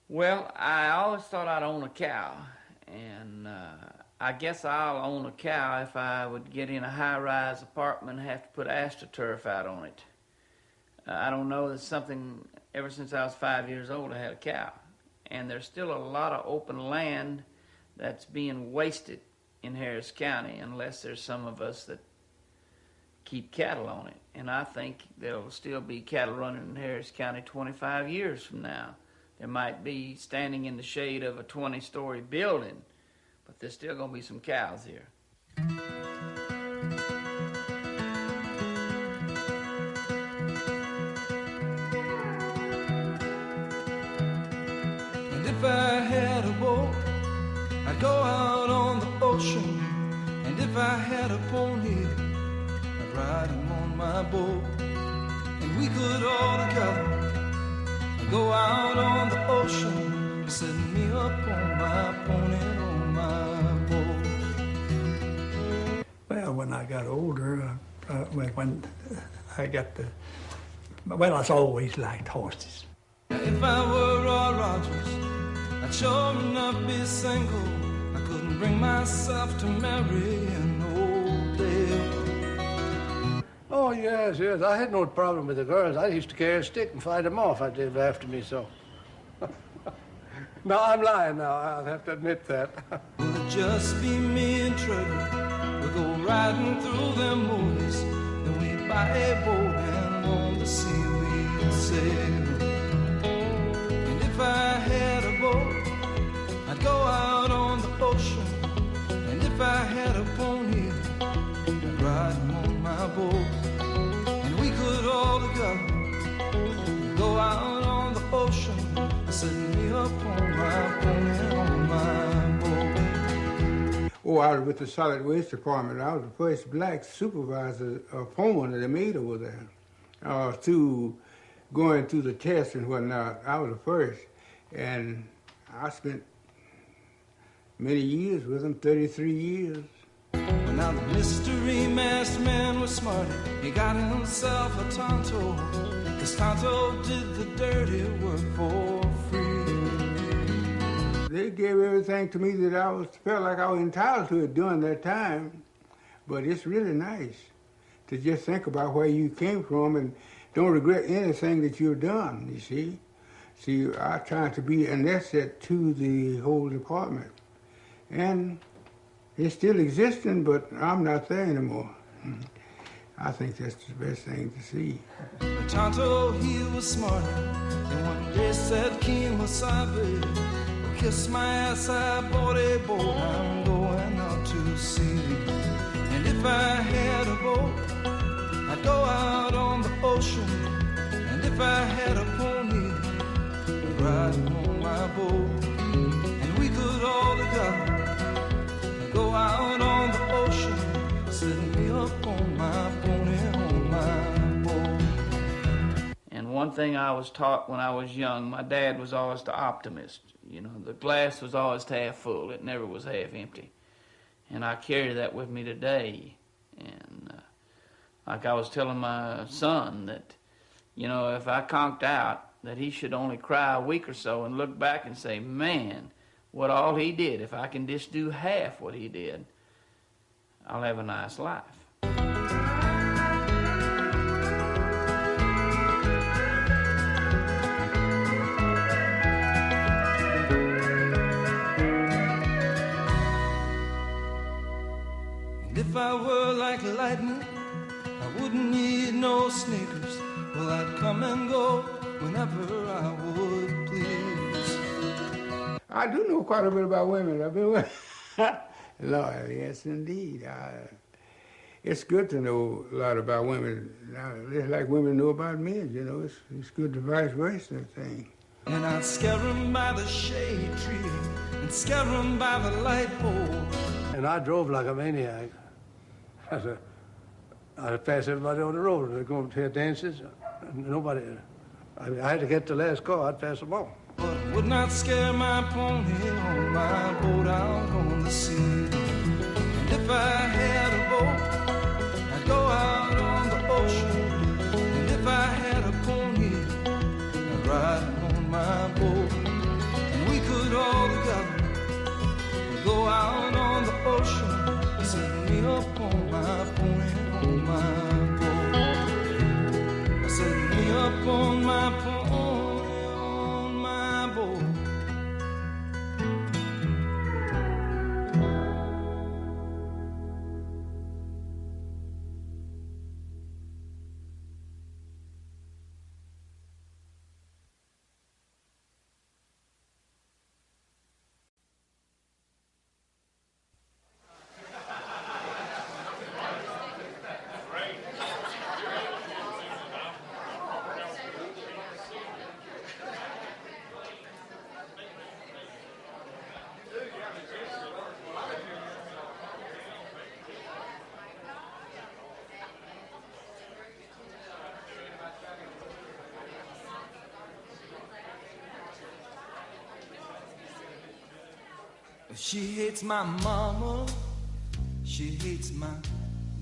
Well, I always thought I'd own a cow, and I guess I'll own a cow if I would get in a high-rise apartment and have to put astroturf out on it. I don't know, there's something, ever since I was 5 years old, I had a cow. And there's still a lot of open land that's being wasted in Harris County unless there's some of us that keep cattle on it. And I think there'll still be cattle running in Harris County 25 years from now. There might be standing in the shade of a 20-story building, but there's still going to be some cows here. And if I had a boat, I'd go out on the ocean. And if I had a pony, I'd ride him on my boat. And we could all together go out on the ocean, set me up on my pony, on my boat. Well, when I got older, when I got the, well, I always liked horses. If I were Roy Rogers, I'd sure enough be single. I couldn't bring myself to marry an old dame. Oh, yes, yes. I had no problem with the girls. I used to carry a stick and fight them off. They were after me so. No, I'm lying now. I'll have to admit that. Will it just be me and Trevor? We'll go riding through them movies. Then we buy a boat and on the sea we'd sail. And if I had a boat, I'd go out on the ocean. And if I had a pony, I'd ride him on my boat. All together, go out on the ocean, set me up on my pony, on my boat. Oh, I was with the solid waste department. I was the first black supervisor of foreman that they made over there. Through going through the tests and whatnot, I was the first, and I spent many years with them, 33 years. Well, now the mystery masked man was smart. He got himself a Tonto. This Tonto did the dirty work for free. They gave everything to me that felt like I was entitled to it during that time. But it's really nice to just think about where you came from and don't regret anything that you've done, you see. See, I tried to be an asset to the whole department. And it's still existing, but I'm not there anymore. I think that's the best thing to see. But Tonto, he was smarter. And one day said, Keen Wasabi, well, kiss my ass, I bought a boat, I'm going out to sea. And if I had a boat, I'd go out on the ocean. And if I had a pony, I'd ride him on my boat. And we could all together go out on the ocean, set me up on my pony, on my boat. And one thing I was taught when I was young, my dad was always the optimist. You know, the glass was always half full. It never was half empty. And I carry that with me today. And like I was telling my son that, you know, if I conked out, that he should only cry a week or so and look back and say, man, what all he did, if I can just do half what he did, I'll have a nice life. And if I were like lightning, I wouldn't need no sneakers. Well, I'd come and go whenever I would please. I do know quite a bit about women. I've been with Lord, yes, indeed. It's good to know a lot about women. It's like women know about men, you know. It's good to vice versa thing. And I'd scare them by the shade tree and scare them by the light pole. And I drove like a maniac. I'd pass everybody on the road. They'd go to dances. Nobody. I had to get the last car. I'd pass them all. But it would not scare my pony on my boat out on the sea. And if I had a boat, I'd go out on the ocean. And if I had a pony, I'd ride on my boat. up on my pony, on my boat. I said, me up on my pony, on my boat. She hates my mama, she hates my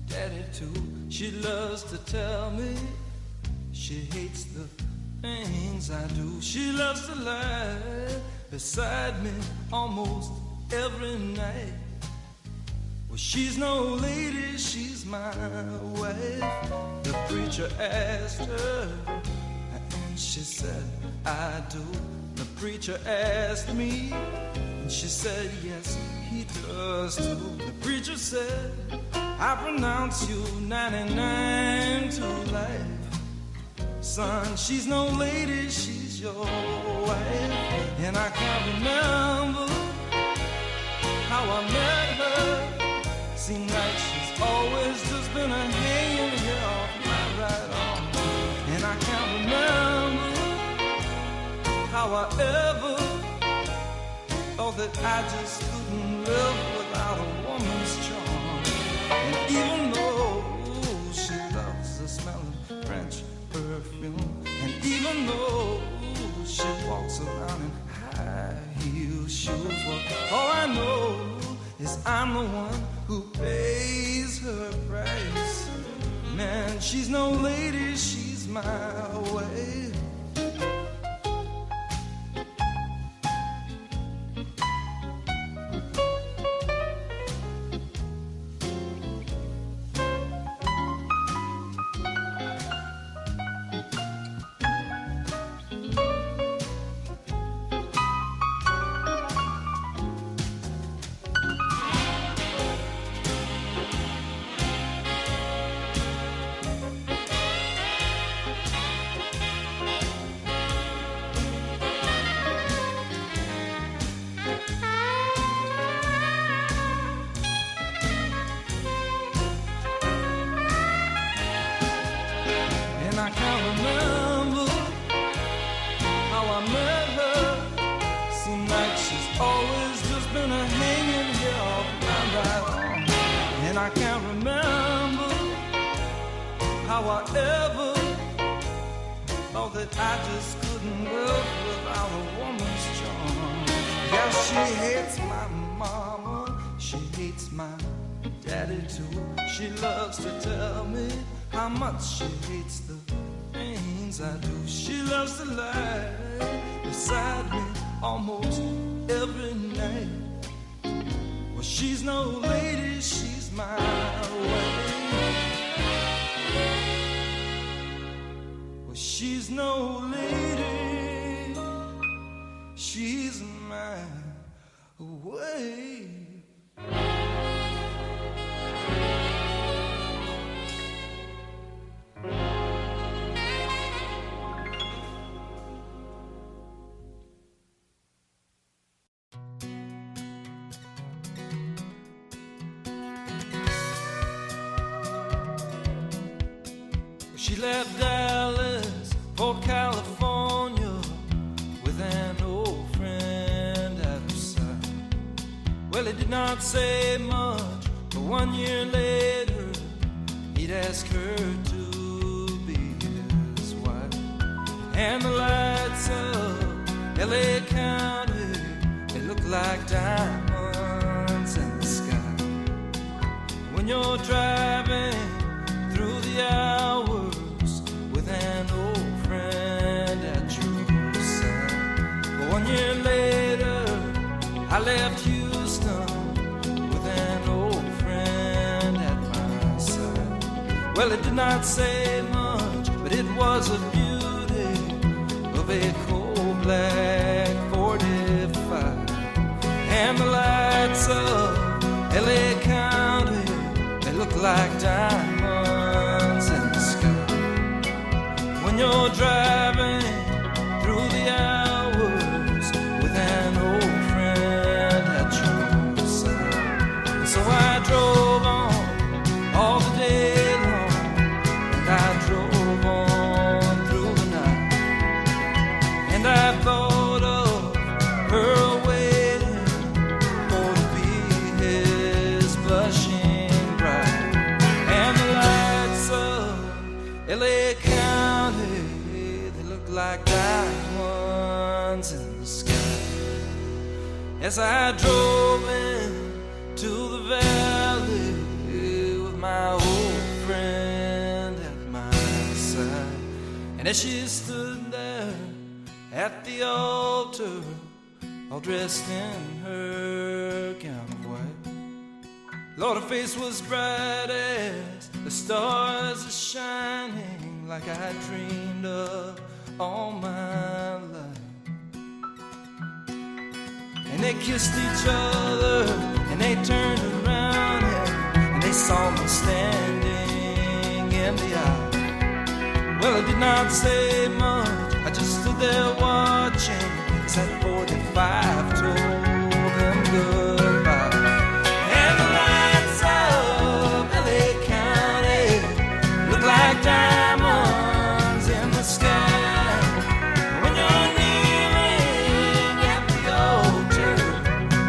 daddy too. She loves to tell me she hates the things I do. She loves to lie beside me almost every night. Well, she's no lady, she's my wife. The preacher asked her, and she said, I do. The preacher asked me, and she said, yes, he does too. The preacher said, I pronounce you 99 to life. Son, she's no lady, she's your wife. And I can't remember how I met her. Seems like she's always just been a hanging here off my right arm. And I can't remember how I ever thought that I just couldn't live without a woman's charm. And even though she loves the smell of French perfume, and even though she walks around in high heel shoes, well, all I know is I'm the one who pays her price. Man, she's no lady, she's my way. I can't remember how I met her. Seems like she's always just been a hanging here off my right arm. And I can't remember how I ever thought that I just couldn't live without a woman's charm. Yeah, she hates my mama, she hates my daddy too. She loves to tell me how much she hates the things I do. She loves to lie beside me almost every night. Well, she's no lady, she's my way. Well, she's no lady, she's my way. She left Dallas for California with an old friend at her side. Well, he did not say much, but 1 year later he'd ask her to be his wife. And the lights of LA County, they look like diamonds in the sky. When you're driving through the hours with an old friend at your side. But 1 year later, I left Houston with an old friend at Well, it did not say much, but it was a beauty of a coal black 45. And the lights of L.A. County, they look like diamonds in the sky. When you're driving through the hours with an old friend at your side. And so I drove on all the day long, and I drove on through the night. And I thought of her waiting for to be his blushing bride. And the lights of L.A. County, they look like diamonds in the sky. As I drove into the valley with my old friend at my side. And as she stood there at the altar, all dressed in her gown of white, Lord, her face was bright as the stars are shining, like I dreamed of all my life. And they kissed each other, and they turned around, and they saw me standing in the aisle. Well, I did not say much, I just stood there watching as that 45 told them goodbye. And the lights of L.A. County look like diamonds in the sky. When you're kneeling at the altar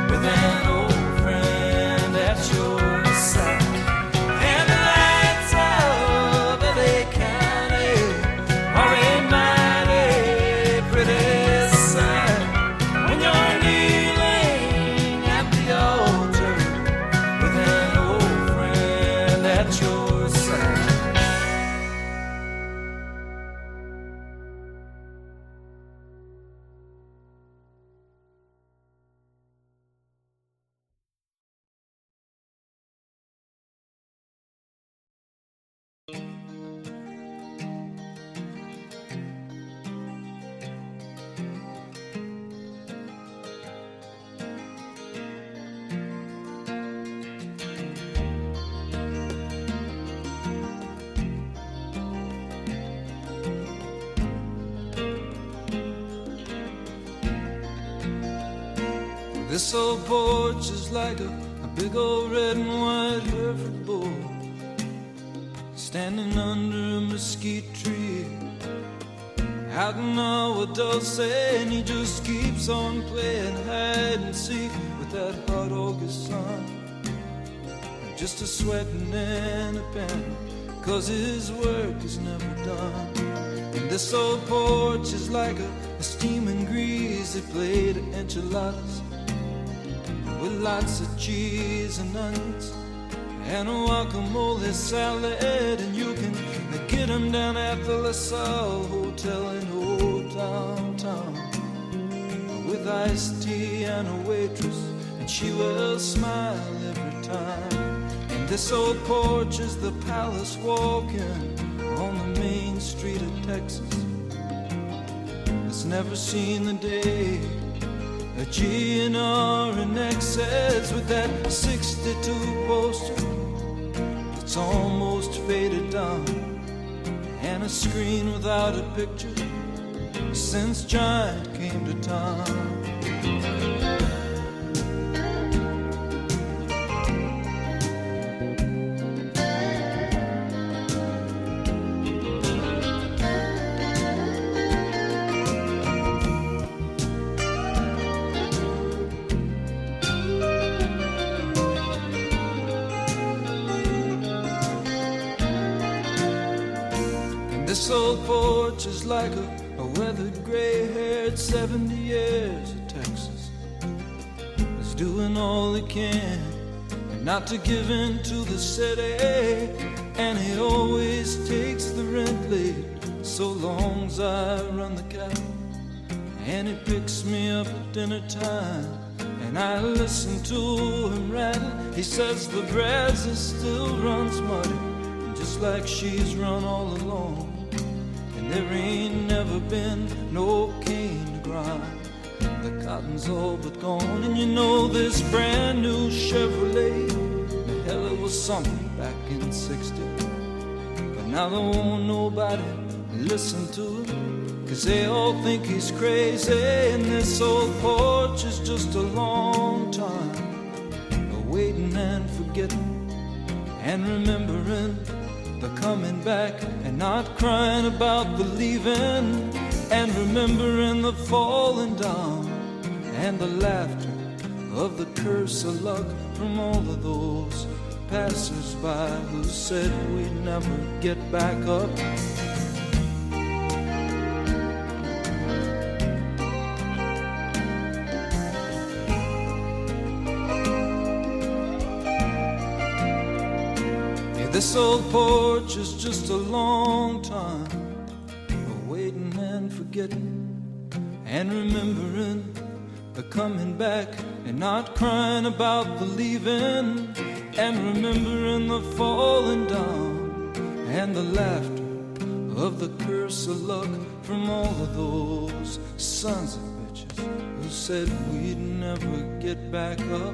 with an old friend at your side. And the lights of L.A. County are a mighty pretty sight. When you're kneeling at the altar with an old friend at your side. This old porch is like a big old red and white Hereford bull standing under a mesquite tree out in our Dulce, and he just keeps on playing hide and seek with that hot August sun. Just a sweating and a panting, 'cause his work is never done. And this old porch is like a steaming greasy plate of enchiladas with lots of cheese and onions and a guacamole salad. And you can get them down at the La Salle Hotel in old downtown with iced tea and a waitress, and she will smile every time. And this old porch is the palace walking on the main street of Texas. It's never seen the day a GNR in excess with that 62 poster that's almost faded down, and a screen without a picture since Giant came to town. This old porch is like a weathered, gray-haired 70 years of Texas. He's doing all he can not to give in to the city, and he always takes the rent late so long as I run the cattle. And he picks me up at dinner time, and I listen to him rattle. He says the Brazos still runs muddy, just looks like she's run all along, and there ain't never been no cane to grind. The cotton's all but gone, and you know this brand new Chevrolet, hell, it was something back in '60. But now there won't nobody listen to him, 'cause they all think he's crazy, and this old porch is just a long time waiting and forgetting and remembering the coming back, and not crying about the leaving, and remembering the falling down and the laughter of the curse of luck from all of those passers-by who said we'd never get back up. This old porch is just a long time waiting and forgetting and remembering the coming back, and not crying about the leaving, and remembering the falling down and the laughter of the curse of luck from all of those sons of bitches who said we'd never get back up.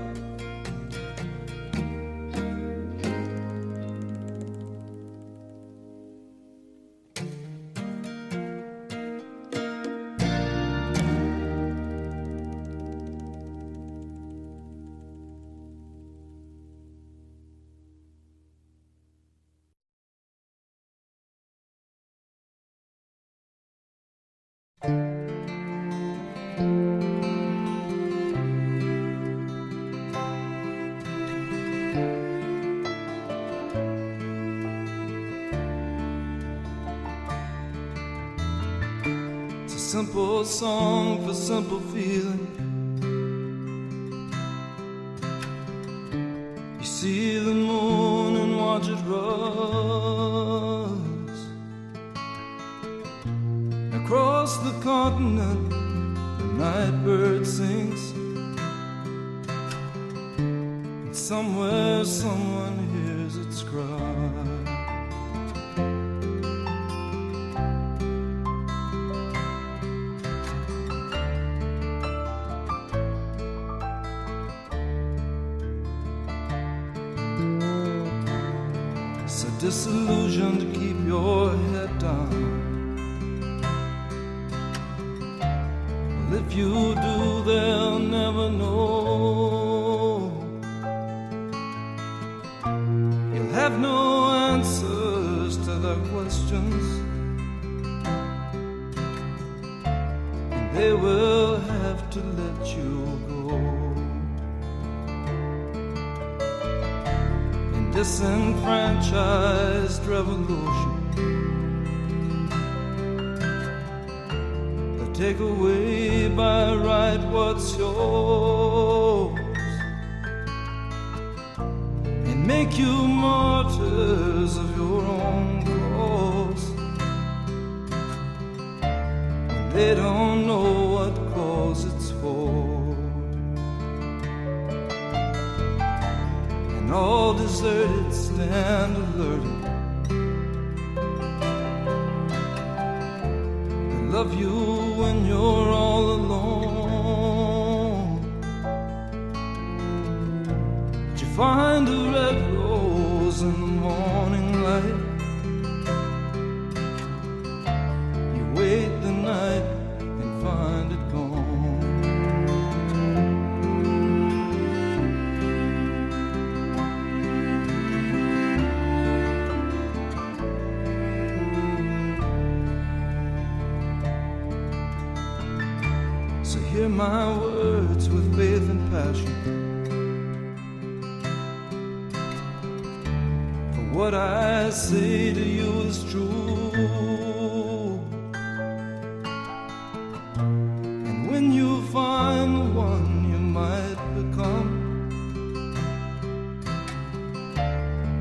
Simple song for simple feeling. You see the moon and watch it rise across the continent. The night bird sings, and somewhere someone hears its cry. Disillusioned to keep your head down. Well, if you do, they'll never know. You'll have no answers to their questions, and they will have to let you go. Disenfranchised revolution, they take away by right what's yours, and make you martyrs of your own cause, when they don't know what cause it's for. All deserted stand alerted. They love you when you're all alone. But you find a red rose in the morning light. You wait the night and find it gone. Hear my words with faith and passion, for what I say to you is true. And when you find the one you might become,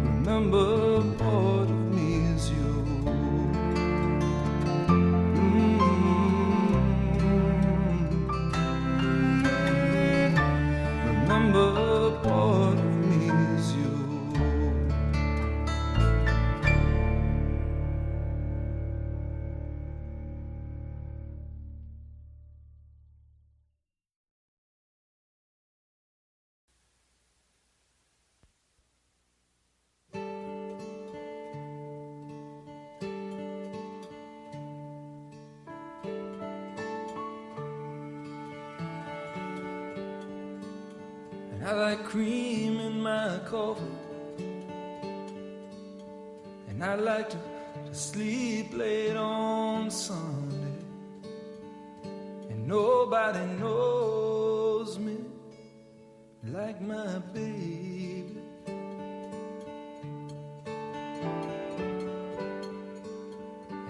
remember part of me is you. Remember part of me is you. I like cream in my coffee, and I like to sleep late on Sunday, and nobody knows me like my baby.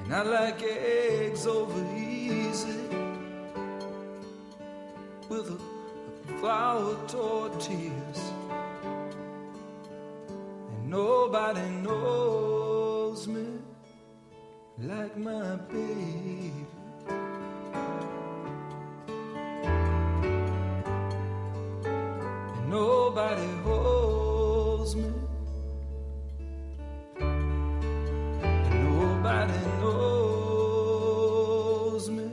And I like eggs over easy with a flour tortillas, and nobody knows me like my baby. And nobody holds me, and nobody knows me,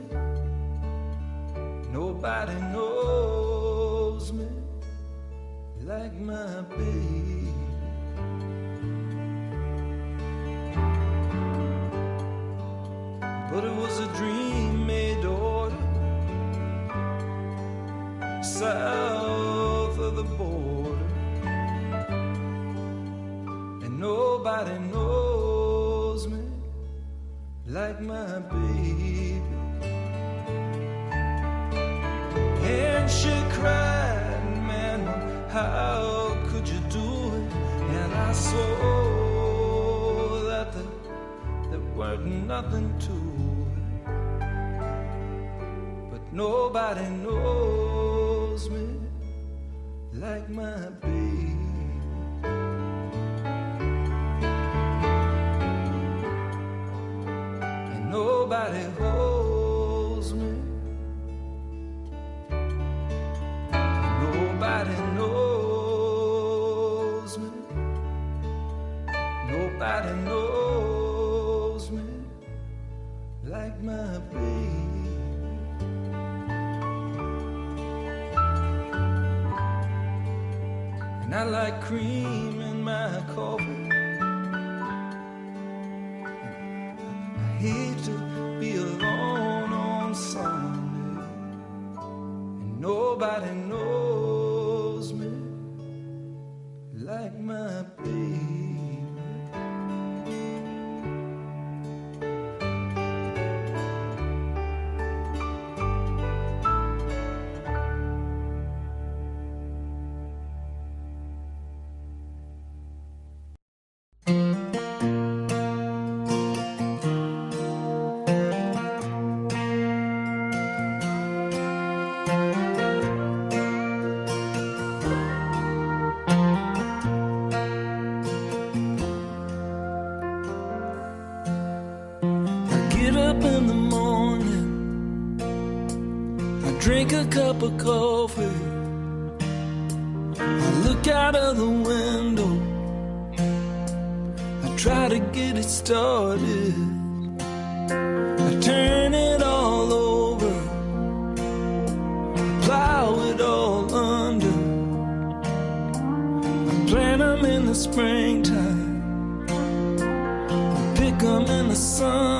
nobody knows me like my baby. But it was a dream made to order, south of the border, and nobody knows me like my baby. And she cried, man, how could you do it? And I saw that there weren't nothing to it. But nobody knows me like my baby. And nobody holds me, nobody knows me, nobody knows me like my baby. And I like cream in my coffee, I hate to be alone on Sunday, and nobody knows me like my baby. Drink a cup of coffee, I look out of the window, I try to get it started, I turn it all over, I plow it all under, I plant them in the springtime, I pick them in the summer.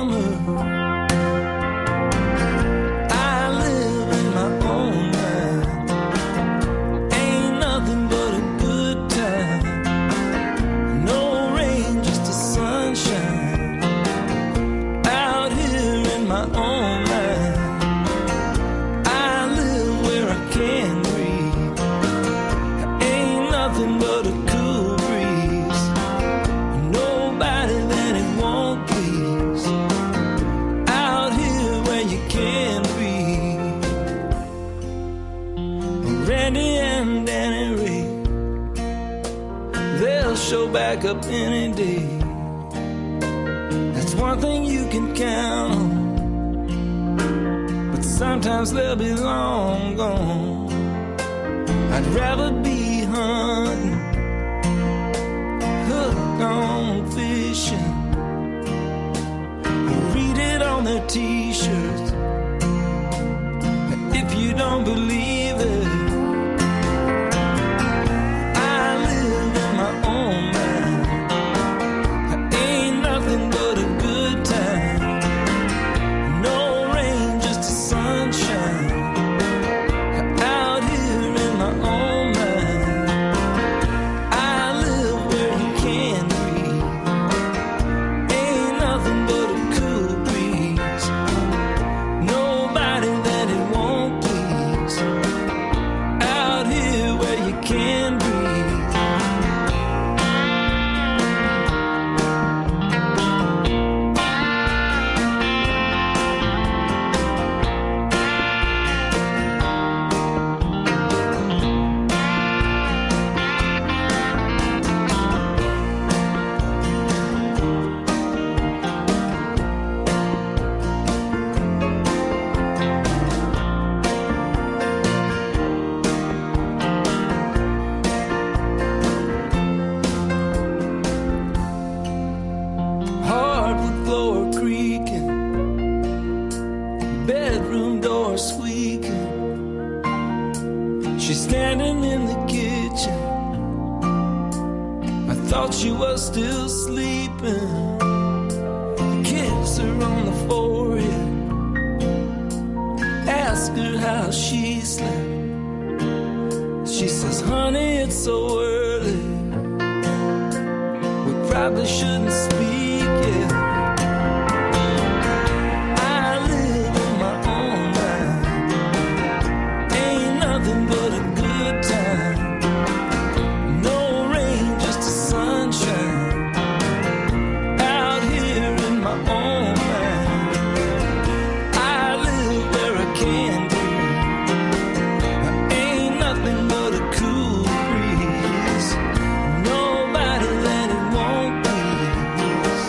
Back up any day. That's one thing you can count on. But sometimes they'll be long gone. I'd rather be hunting, hooked on fishing. I read it on their t-shirts. If you don't believe it, out here in my own mind. speaking. She's standing in the kitchen. I thought she was still sleeping. I kiss her on the forehead, ask her how she slept. She says, honey, it's so early, we probably shouldn't speak yet. I live in my own mind, ain't nothing but a good time. No rain, just the sunshine, out here in my own mind. I live where I can be, ain't nothing but a cool breeze. Nobody that it won't please,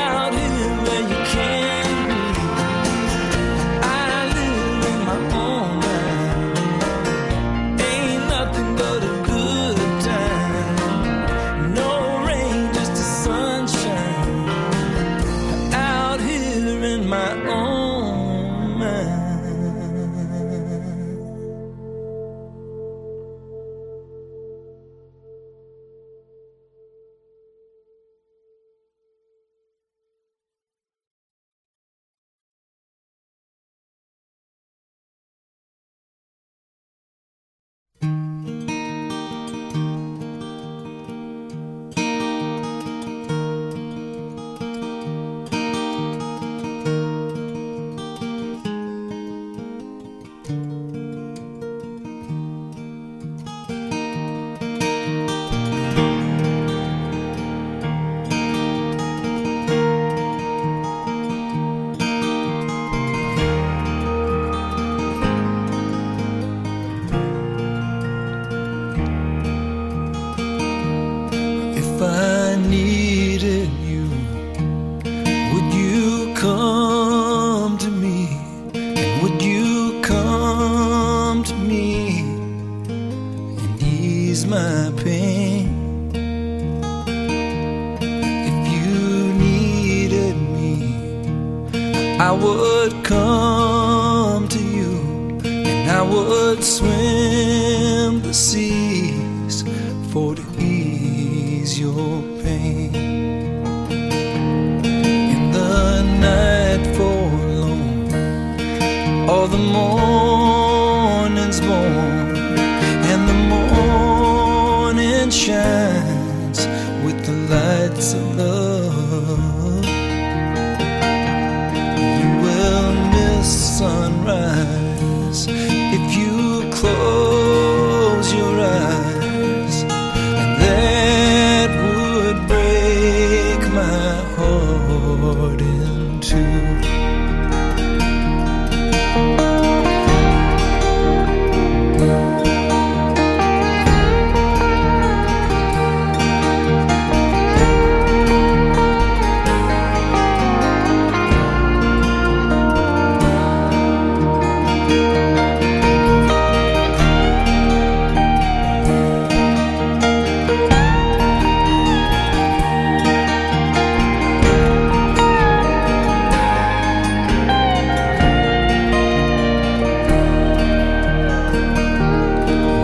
out here where you can be. I live in my own mind, ain't nothing but a good time. No rain, just the sunshine, out here in my own mind. If I needed you, would you come to me? And would you come to me and ease my pain? If you needed me, I would come to you, and I would swim the seas for to ease your pain. In the night forlorn, all the morning's born, and the morning shines with the lights of love. You will miss sunrise if you close your eyes, and that would break my heart in two.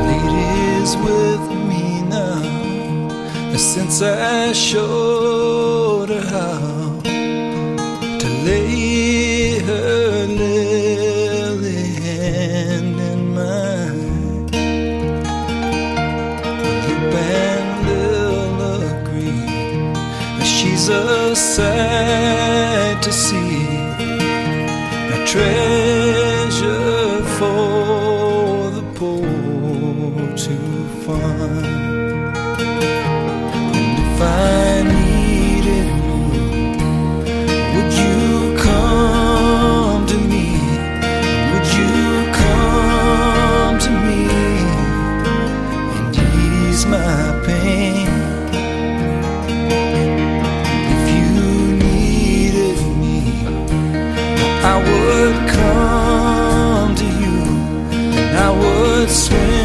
Lady's with me now, since I showed her how to lay her lily hand in mine. Lip and Lil agree, she's a sight to see, a treasure for the poor to find. And if I needed you, would you come to me? Would you come to me and ease my pain? If you needed me, I would come to you, and I would swim